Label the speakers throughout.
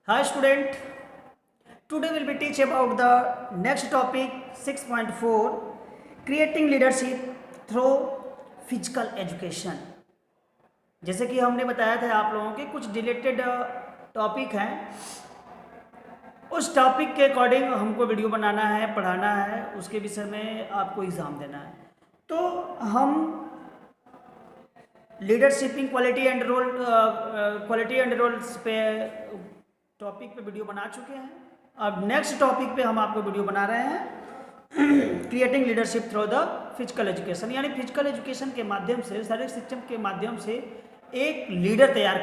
Speaker 1: Hi student, today we'll be teach about the next topic 6.4 creating leadership through physical education। जैसे कि हमने बताया था आप लोगों के कुछ रिलेटेड टॉपिक हैं, उस टॉपिक के अकॉर्डिंग हमको वीडियो बनाना है, पढ़ाना है, उसके विषय में आपको एग्ज़ाम देना है। तो हम लीडरशिपिंग क्वालिटी एंड रोल्स पे टॉपिक पे वीडियो बना चुके हैं। अब नेक्स्ट टॉपिक पे हम आपको वीडियो बना रहे हैं creating leadership through the physical education, यानी फिजिकल एजुकेशन के माध्यम से, शारीरिक शिक्षण के माध्यम से एक लीडर तैयार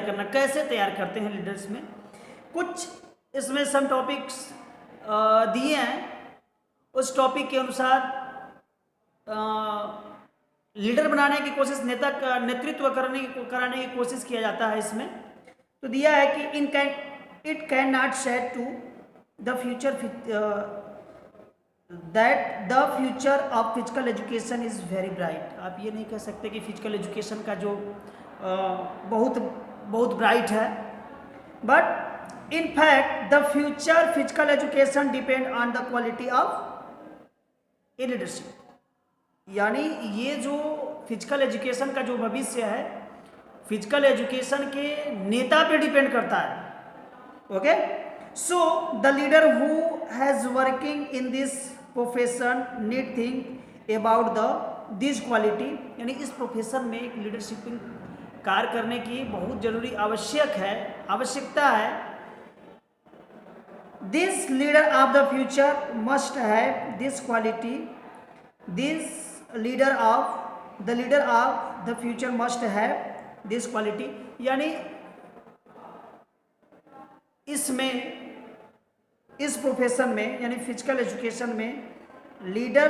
Speaker 1: करना। कैसे तैयार करते हैं लीडर्स में, कुछ इसमें सम टॉपिक्स दिए हैं। उस टॉपिक के अनुसार लीडर बनाने की कोशिश, नेता का नेतृत्व कराने की कोशिश किया जाता है। इसमें तो दिया है कि it can not set to the future that the future of physical education is very bright. आप ये नहीं कह सकते कि फिजिकल एजुकेशन का जो बहुत ब्राइट है, but in fact the future physical education depend on the quality of a leadership. यानी ये जो फिजिकल एजुकेशन का जो भविष्य है, फिजिकल एजुकेशन के नेता पे डिपेंड करता है। Okay, so the leader who has working in this profession need think about this quality. यानी इस प्रोफेशन में एक लीडरशिपिंग कार्य करने की बहुत जरूरी आवश्यकता है। This leader of the future must have this quality. This leader of the future must have this quality. यानी इस प्रोफेशन में, यानी फिजिकल एजुकेशन में लीडर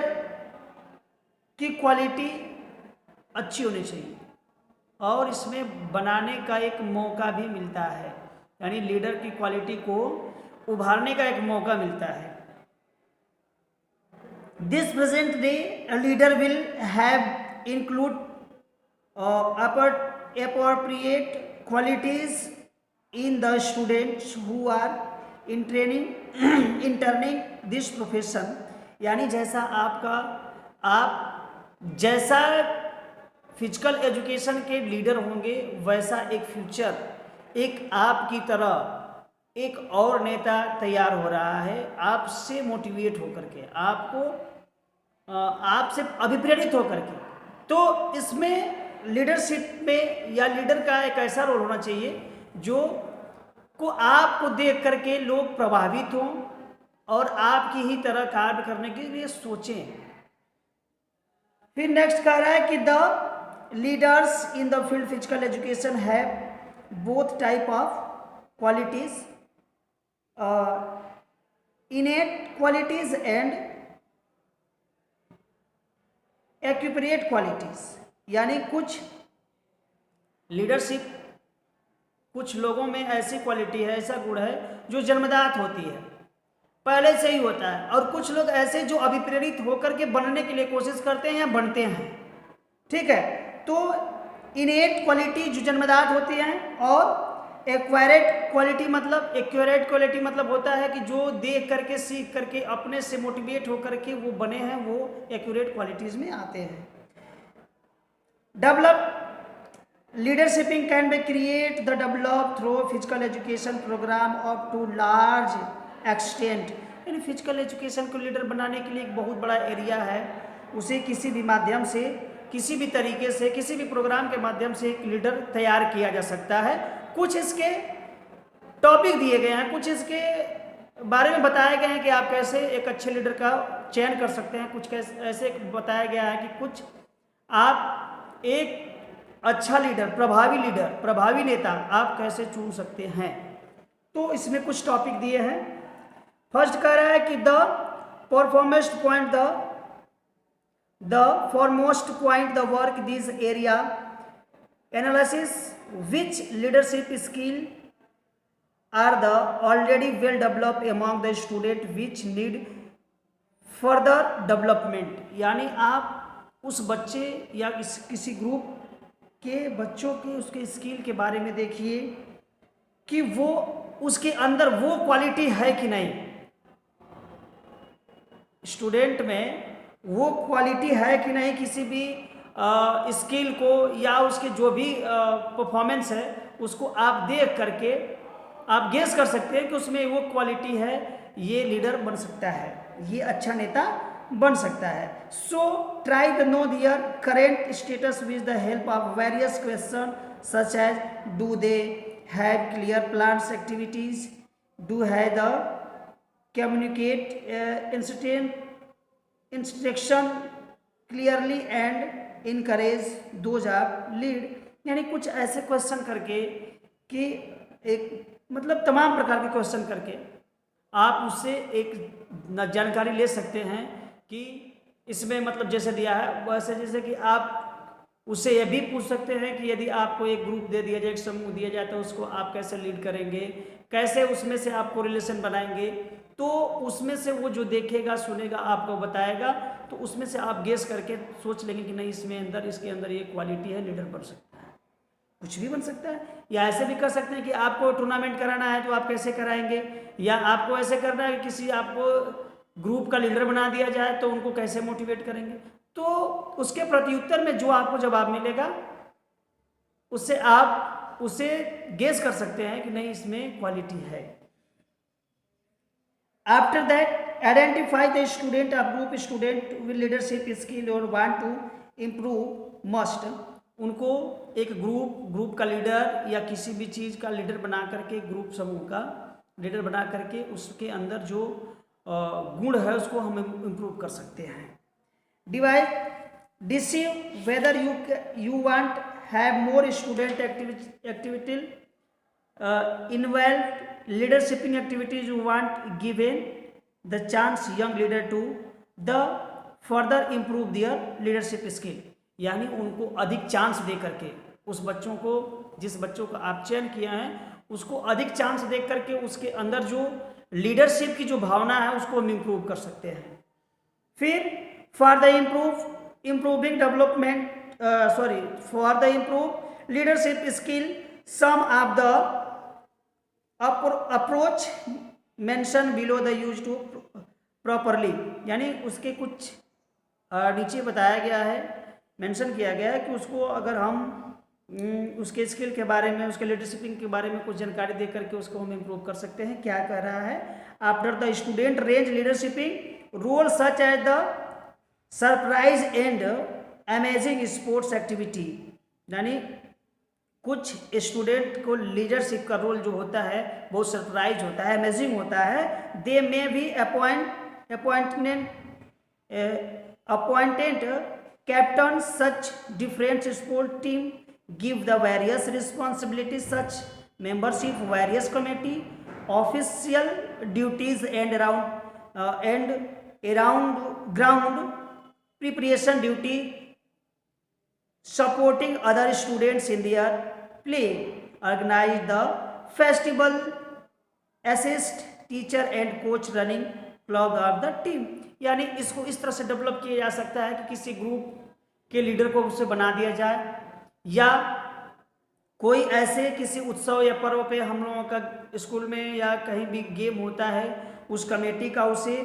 Speaker 1: की क्वालिटी अच्छी होनी चाहिए और इसमें बनाने का एक मौका भी मिलता है। यानी लीडर की क्वालिटी को उभारने का एक मौका मिलता है। This present day a leader will have include appropriate qualities in the students who are interning this profession। यानी आप जैसा फिजिकल एजुकेशन के लीडर होंगे, वैसा एक फ्यूचर, एक आपकी तरह एक और नेता तैयार हो रहा है, आपसे मोटिवेट होकर के, आपसे अभिप्रेरित होकर के। तो इसमें लीडरशिप में या लीडर का एक ऐसा रोल होना चाहिए जो को आपको देख करके लोग प्रभावित हों और आपकी ही तरह कार्य करने के लिए सोचें। फिर नेक्स्ट कह रहा है कि the leaders in the field physical education have both type of qualities, innate qualities and acquired qualities. यानी कुछ लीडरशिप, कुछ लोगों में ऐसी क्वालिटी है, ऐसा गुण है जो जन्मजात होती है, पहले से ही होता है, और कुछ लोग ऐसे जो अभिप्रेरित होकर के बनने के लिए कोशिश करते हैं या बनते हैं। ठीक है, तो इनेट क्वालिटी जो जन्मजात होती हैं, और एक्वायरेट क्वालिटी मतलब होता है कि जो देख करके, सीख करके, अपने से मोटिवेट होकर के वो बने हैं, वो एक्यूरेट क्वालिटीज में आते हैं। Develop leadership can be create the develop through physical education programme of to large extent. यानी फिजिकल एजुकेशन को लीडर बनाने के लिए एक बहुत बड़ा एरिया है, उसे किसी भी माध्यम से, किसी भी तरीके से, किसी भी प्रोग्राम के माध्यम से एक लीडर तैयार किया जा सकता है। कुछ इसके टॉपिक दिए गए हैं, कुछ इसके बारे में बताया गया है कि आप कैसे एक अच्छे लीडर का चयन कर सकते हैं। कुछ कैसे ऐसे बताया गया है कि कुछ आप एक अच्छा लीडर, प्रभावी नेता आप कैसे चुन सकते हैं। तो इसमें कुछ टॉपिक दिए हैं। फर्स्ट कह रहा है कि the foremost point the work this area analysis which leadership skill are the already well developed among the student which need further development। यानी आप उस बच्चे या किसी ग्रुप के बच्चों के उसके स्किल के बारे में देखिए कि वो उसके अंदर वो क्वालिटी है कि नहीं, स्टूडेंट में वो क्वालिटी है कि नहीं किसी भी स्किल को या उसके जो भी परफॉर्मेंस है उसको आप देख करके आप गेस कर सकते हैं कि उसमें वो क्वालिटी है, ये लीडर बन सकता है, ये अच्छा नेता बन सकता है. So try the know their current status with the help of various question such as do they have clear plans activities, do have the communicate instruction clearly and encourage those are lead. यानी कुछ ऐसे question करके कि एक मतलब तमाम प्रकार के क्वेश्चन करके आप उससे एक जानकारी ले सकते हैं कि इसमें मतलब जैसे दिया है वैसे, जैसे कि आप उससे यह भी पूछ सकते हैं कि यदि आपको एक ग्रुप दे दिया जाए, एक समूह दिया जाए, तो उसको आप कैसे लीड करेंगे, कैसे उसमें से आपको रिलेशन बनाएंगे. तो उसमें से वो जो देखेगा सुनेगा आपको बताएगा, तो उसमें से आप गेस करके सोच लेंगे कि नहीं इसमें अंदर इसके अंदर ये क्वालिटी है, लीडर बन सकता है. कुछ भी बन सकता है. या ऐसे भी कर सकते हैं कि आपको टूर्नामेंट कराना है तो आप कैसे कराएंगे, या आपको ऐसे करना है कि किसी आपको ग्रुप का लीडर बना दिया जाए तो उनको कैसे मोटिवेट करेंगे. तो उसके प्रत्युत्तर में जो आपको जवाब मिलेगा उससे आप उसे गेस कर सकते हैं कि नहीं इसमें क्वालिटी है. After that identify the student of group student with leadership skill और वांट टू इम्प्रूव मस्ट. उनको एक ग्रुप का लीडर या किसी भी चीज़ का लीडर बना करके, ग्रुप समूह का लीडर बना करके उसके अंदर जो गुण है उसको हम इम्प्रूव कर सकते हैं. Divide, deceive whether you want have more student activity involved leadershiping activities. You want given the chance young leader to the further improve their leadership skill. यानी उनको अधिक चांस दे करके उस बच्चों को, जिस बच्चों का आप चयन किया है उसको अधिक चांस दे करके उसके अंदर जो लीडरशिप की जो भावना है उसको हम इम्प्रूव कर सकते हैं. फिर for the improving development for the improve leadership skill, some of the approach mentioned below the used to properly. यानी उसके कुछ नीचे बताया गया है, मेंशन किया गया है कि उसको अगर हम उसके स्किल के बारे में, उसके लीडरशिपिंग के बारे में कुछ जानकारी दे करके उसको हम इम्प्रूव कर सकते हैं. क्या कह रहा है, after the student range leadership role such as the surprise and amazing sports activity. यानी कुछ स्टूडेंट को लीडरशिप का रोल जो होता है बहुत सरप्राइज होता है, अमेजिंग होता है. They may be appointed captain such different sport team, give the various responsibilities such membership various committee, official duties and around ground preparation duty, supporting other students in their play, organize the festival, assist teacher and coach running club of the team. यानी इसको इस तरह से develop किया जा सकता है कि किसी ग्रुप के लीडर को उससे बना दिया जाए, या कोई ऐसे किसी उत्सव या पर्व पे हम लोगों का स्कूल में या कहीं भी गेम होता है उस कमेटी का उसे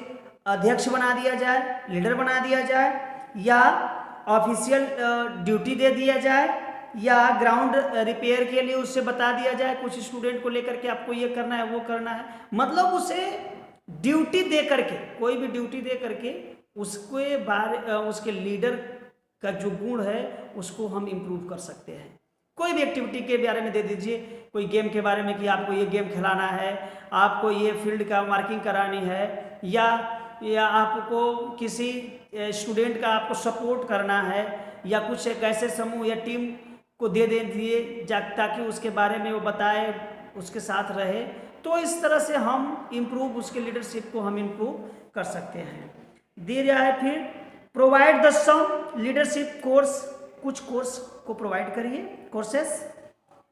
Speaker 1: अध्यक्ष बना दिया जाए, लीडर बना दिया जाए, या ऑफिशियल ड्यूटी दे दिया जाए, या ग्राउंड रिपेयर के लिए उससे बता दिया जाए कुछ स्टूडेंट को लेकर के आपको ये करना है वो करना है. मतलब उसे ड्यूटी दे करके, कोई भी ड्यूटी दे करके उसके बारे उसके लीडर का जो गुण है उसको हम इम्प्रूव कर सकते हैं. कोई भी एक्टिविटी के बारे में दे दीजिए, कोई गेम के बारे में कि आपको ये गेम खिलाना है, आपको ये फील्ड का मार्किंग करानी है, या आपको किसी स्टूडेंट का आपको सपोर्ट करना है, या कुछ एक ऐसे समूह या टीम को दे दिए ताकि उसके बारे में वो बताए, उसके साथ रहे. तो इस तरह से हम इम्प्रूव उसके लीडरशिप को हम इम्प्रूव कर सकते हैं. दे रहा है फिर provide the some leadership course, कुछ कोर्स को प्रोवाइड करिए, courses.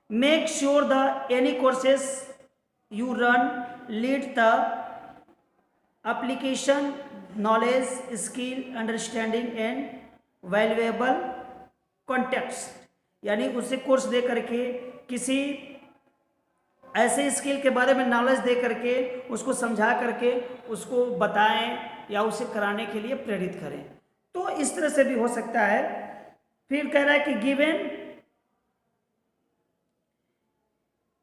Speaker 1: Make sure the any courses you run lead the application knowledge skill understanding and valuable context. यानी उसे कोर्स दे करके किसी ऐसे स्किल के बारे में नॉलेज दे करके, उसको समझा करके, उसको बताएं या उसे कराने के लिए प्रेरित करें। तो इस तरह से भी हो सकता है। फिर कह रहा है कि give the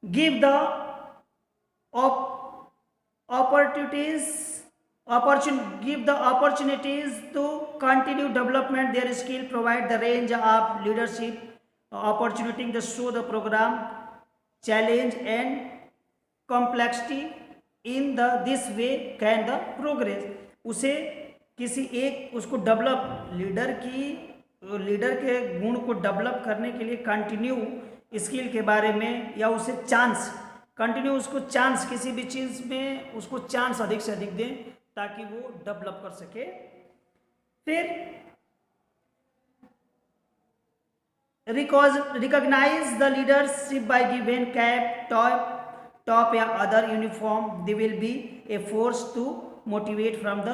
Speaker 1: give the opportunities to continue development their skill, provide the range of leadership opportunity to show the program challenge and complexity in the this way can the progress। उसे किसी एक उसको डेवलप लीडर के गुण को develop करने के लिए कंटिन्यू स्किल के बारे में, या उसे चांस कंटिन्यू उसको चांस किसी भी चीज़ में उसको चांस अधिक से अधिक दें ताकि वो डेवलप कर सके। फिर recognise the leadership by given cap, top या other uniform, they will be a force to motivate from the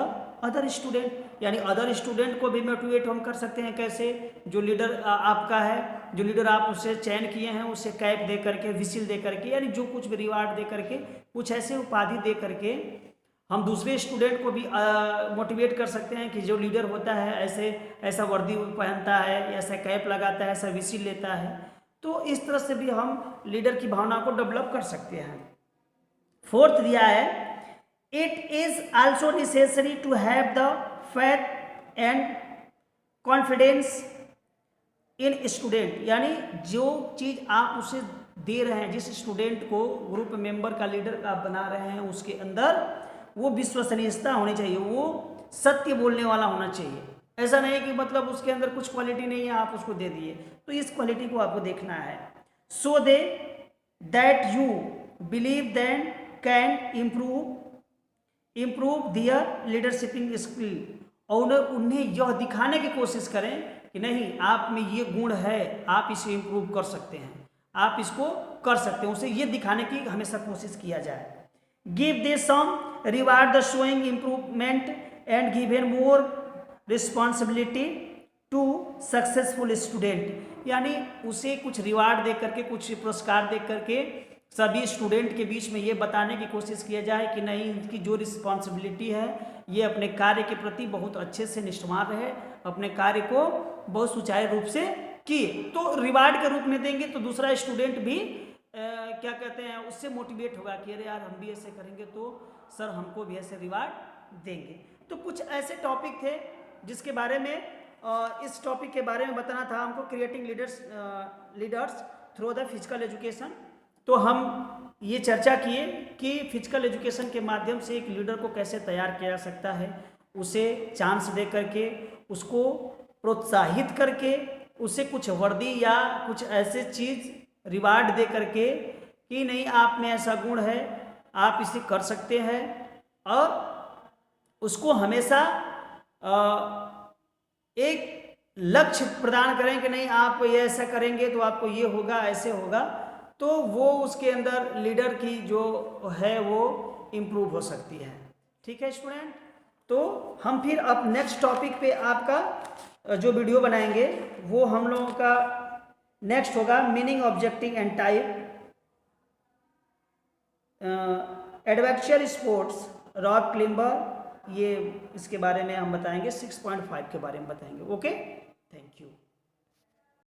Speaker 1: other student. यानी अदर स्टूडेंट को भी मोटिवेट हम कर सकते हैं। कैसे? जो लीडर आपका है, जो लीडर आप उससे चयन किए हैं, उससे कैप दे करके, विसिल दे करके, यानी जो कुछ भी रिवार्ड दे करके, कुछ ऐसे उपाधि दे करके हम दूसरे स्टूडेंट को भी मोटिवेट कर सकते हैं कि जो लीडर होता है ऐसा वर्दी पहनता है, ऐसा कैप लगाता है, ऐसा विसिल लेता है। तो इस तरह से भी हम लीडर की भावना को डेवलप कर सकते हैं। फोर्थ दिया है, it is also necessary to have the faith and confidence in student. यानी जो चीज़ आप उसे दे रहे हैं, जिस स्टूडेंट को ग्रुप मेंबर का लीडर आप बना रहे हैं, उसके अंदर वो विश्वसनीयता होनी चाहिए, वो सत्य बोलने वाला होना चाहिए। ऐसा नहीं कि मतलब उसके अंदर कुछ क्वालिटी नहीं है, आप उसको दे दिए। तो इस क्वालिटी को आपको देखना है। So they that you believe then can improve their leadership skill. और उन्हें यह दिखाने की कोशिश करें कि नहीं, आप में ये गुण है, आप इसे इम्प्रूव कर सकते हैं, आप इसको कर सकते हैं। उसे ये दिखाने की हमेशा कोशिश किया जाए। Give they some reward the showing improvement and given more responsibility to successful student. यानी उसे कुछ रिवार्ड दे करके, कुछ पुरस्कार दे करके सभी स्टूडेंट के बीच में ये बताने की कोशिश किया जाए कि नहीं, इनकी जो रिस्पॉन्सिबिलिटी है, ये अपने कार्य के प्रति बहुत अच्छे से निष्ठावान रहे, अपने कार्य को बहुत सुचारू रूप से किए। तो रिवार्ड के रूप में देंगे तो दूसरा स्टूडेंट भी क्या कहते हैं, उससे मोटिवेट होगा कि अरे यार, हम भी ऐसे करेंगे तो सर हमको भी ऐसे रिवार्ड देंगे। तो कुछ ऐसे टॉपिक थे जिसके बारे में इस टॉपिक के बारे में बताना था हमको, creating leaders through the physical education. तो हम ये चर्चा किए कि फिजिकल एजुकेशन के माध्यम से एक लीडर को कैसे तैयार किया जा सकता है। उसे चांस दे करके, उसको प्रोत्साहित करके, उसे कुछ वर्दी या कुछ ऐसे चीज़ रिवार्ड दे करके कि नहीं, आप में ऐसा गुण है, आप इसे कर सकते हैं। और उसको हमेशा एक लक्ष्य प्रदान करें कि नहीं, आप ये ऐसा करेंगे तो आपको ये होगा, ऐसे होगा। तो वो उसके अंदर लीडर की जो है वो इम्प्रूव हो सकती है। ठीक है स्टूडेंट, तो हम फिर अब नेक्स्ट टॉपिक पे आपका जो वीडियो बनाएंगे वो हम लोगों का नेक्स्ट होगा meaning, objective and type, adventure sports, rock climber, ये इसके बारे में हम बताएंगे। 6.5 के बारे में बताएंगे। Okay, thank you.